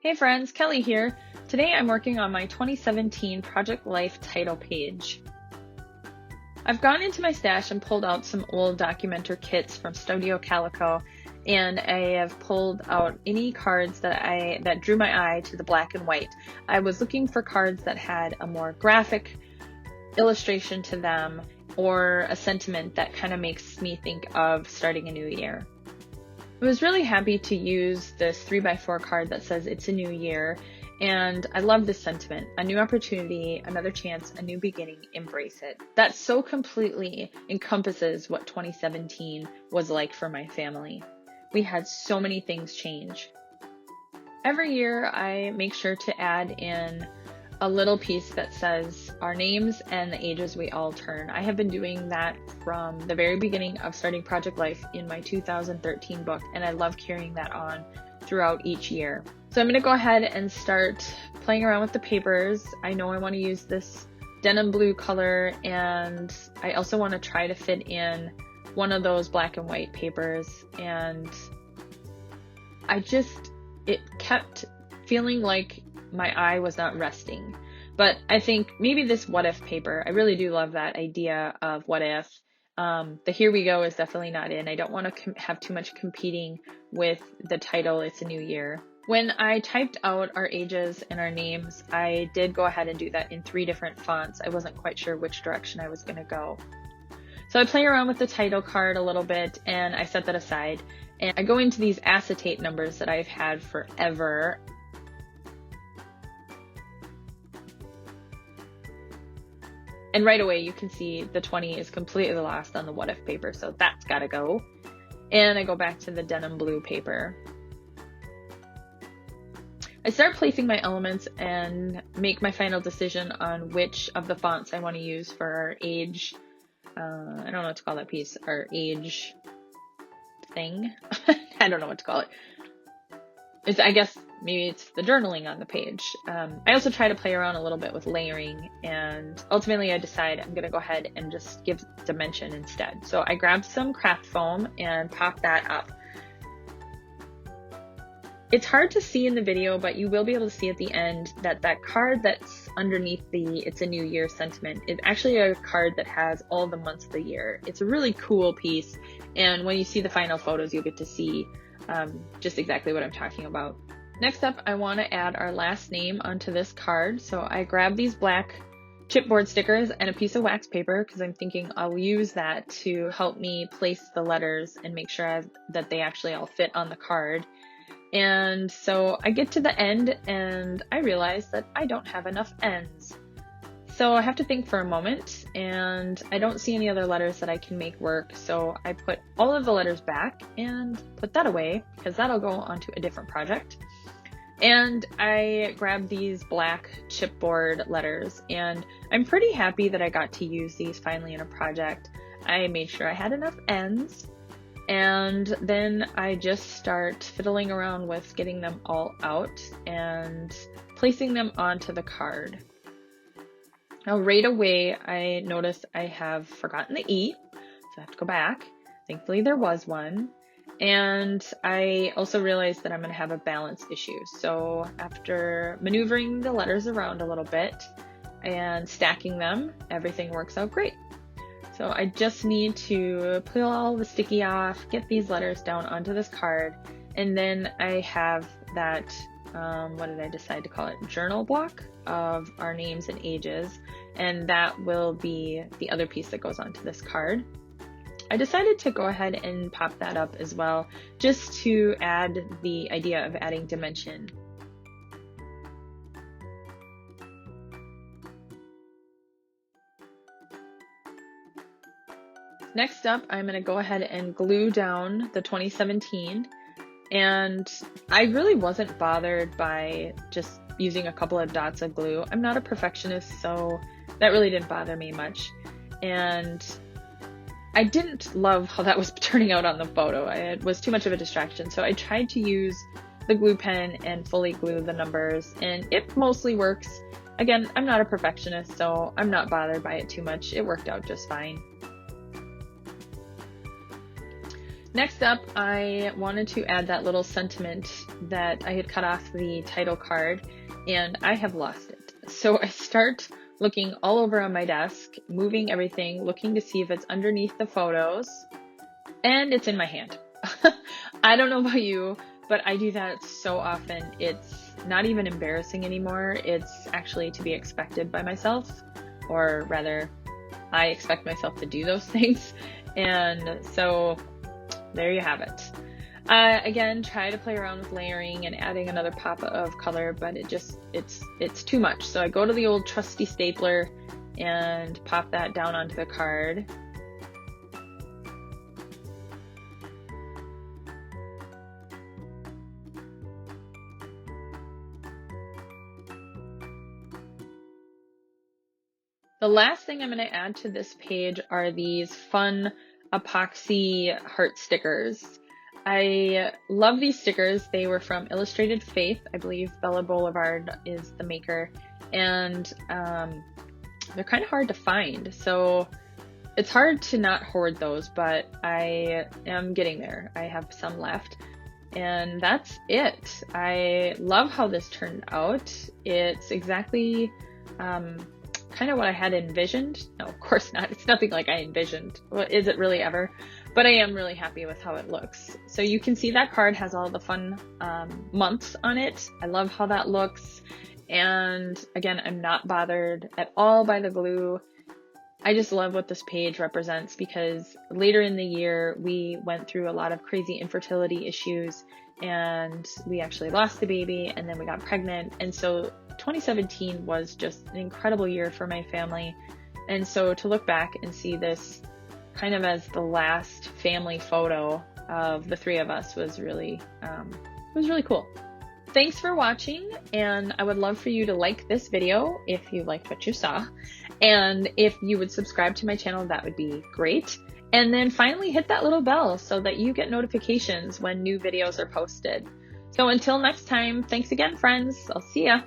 Hey friends, Kelly here. Today I'm working on my 2017 Project Life title page. I've gone into my stash and pulled out some old Documenter kits from Studio Calico, and I have pulled out any cards that drew my eye to the black and white. I was looking for cards that had a more graphic illustration to them or a sentiment that kind of makes me think of starting a new year. I was really happy to use this 3x4 card that says it's a new year, and I love this sentiment. A new opportunity, another chance, a new beginning, embrace it. That so completely encompasses what 2017 was like for my family. We had so many things change. Every year I make sure to add in a little piece that says our names and the ages we all turn. I have been doing that from the very beginning of starting Project Life in my 2013 book, and I love carrying that on throughout each year. So I'm going to go ahead and start playing around with the papers. I know I want to use this denim blue color, and I also want to try to fit in one of those black and white papers, and it kept feeling like my eye was not resting. But I think maybe this what if paper, I really do love that idea of what if. The here we go is definitely not in. I don't want to have too much competing with the title, It's a New Year. When I typed out our ages and our names, I did go ahead and do that in 3 different fonts. I wasn't quite sure which direction I was going to go. So I play around with the title card a little bit and I set that aside. And I go into these acetate numbers that I've had forever. And right away you can see the 20 is completely lost on the what if paper, so that's gotta go. And I go back to the denim blue paper. I start placing my elements and make my final decision on which of the fonts I want to use for our age, I don't know what to call that piece, our age thing. I don't know what to call it. I guess maybe it's the journaling on the page. I also try to play around a little bit with layering, and ultimately I decide I'm going to go ahead and just give dimension instead. So I grabbed some craft foam and popped that up. It's hard to see in the video, but you will be able to see at the end that that card that's underneath the It's a New Year sentiment is actually a card that has all the months of the year. It's a really cool piece, and when you see the final photos, you'll get to see just exactly what I'm talking about. Next up, I want to add our last name onto this card. So I grab these black chipboard stickers and a piece of wax paper because I'm thinking I'll use that to help me place the letters and make sure that they actually all fit on the card. And so I get to the end and I realize that I don't have enough ends. So I have to think for a moment, and I don't see any other letters that I can make work. So I put all of the letters back and put that away because that'll go onto a different project. And I grabbed these black chipboard letters, and I'm pretty happy that I got to use these finally in a project. I made sure I had enough ends, and then I just start fiddling around with getting them all out and placing them onto the card. Now right away, I notice I have forgotten the E, so I have to go back. Thankfully there was one. And I also realized that I'm going to have a balance issue. So after maneuvering the letters around a little bit and stacking them, everything works out great. So I just need to peel all the sticky off, get these letters down onto this card, and then I have that what did I decide to call it? Journal block of our names and ages, and that will be the other piece that goes onto this card. I decided to go ahead and pop that up as well, just to add the idea of adding dimension. Next up, I'm going to go ahead and glue down the 2017. And I really wasn't bothered by just using a couple of dots of glue. I'm not a perfectionist, so that really didn't bother me much. And I didn't love how that was turning out on the photo. It was too much of a distraction. So I tried to use the glue pen and fully glue the numbers, and it mostly works. Again, I'm not a perfectionist, so I'm not bothered by it too much. It worked out just fine. Next up, I wanted to add that little sentiment that I had cut off the title card, and I have lost it. So I start looking all over on my desk, moving everything, looking to see if it's underneath the photos, and it's in my hand. I don't know about you, but I do that so often. It's not even embarrassing anymore. It's actually to be expected by myself, or rather, I expect myself to do those things. And so there you have it. Again, try to play around with layering and adding another pop of color, but it's too much. So I go to the old trusty stapler and pop that down onto the card. The last thing I'm going to add to this page are these fun epoxy heart stickers. I love these stickers. They were from Illustrated Faith. I believe Bella Boulevard is the maker, and they're kind of hard to find. So it's hard to not hoard those, but I am getting there. I have some left, and that's it. I love how this turned out. It's exactly kind of what I had envisioned. No, of course not. It's nothing like I envisioned. Well, is it really ever? But I am really happy with how it looks. So you can see that card has all the fun months on it. I love how that looks. And again, I'm not bothered at all by the glue. I just love what this page represents, because later in the year, we went through a lot of crazy infertility issues, and we actually lost the baby, and then we got pregnant. And so 2017 was just an incredible year for my family. And so to look back and see this kind of as the last family photo of the three of us was really cool. Thanks for watching, and I would love for you to like this video if you liked what you saw. And if you would subscribe to my channel, that would be great. And then finally hit that little bell so that you get notifications when new videos are posted. So until next time, thanks again, friends. I'll see ya.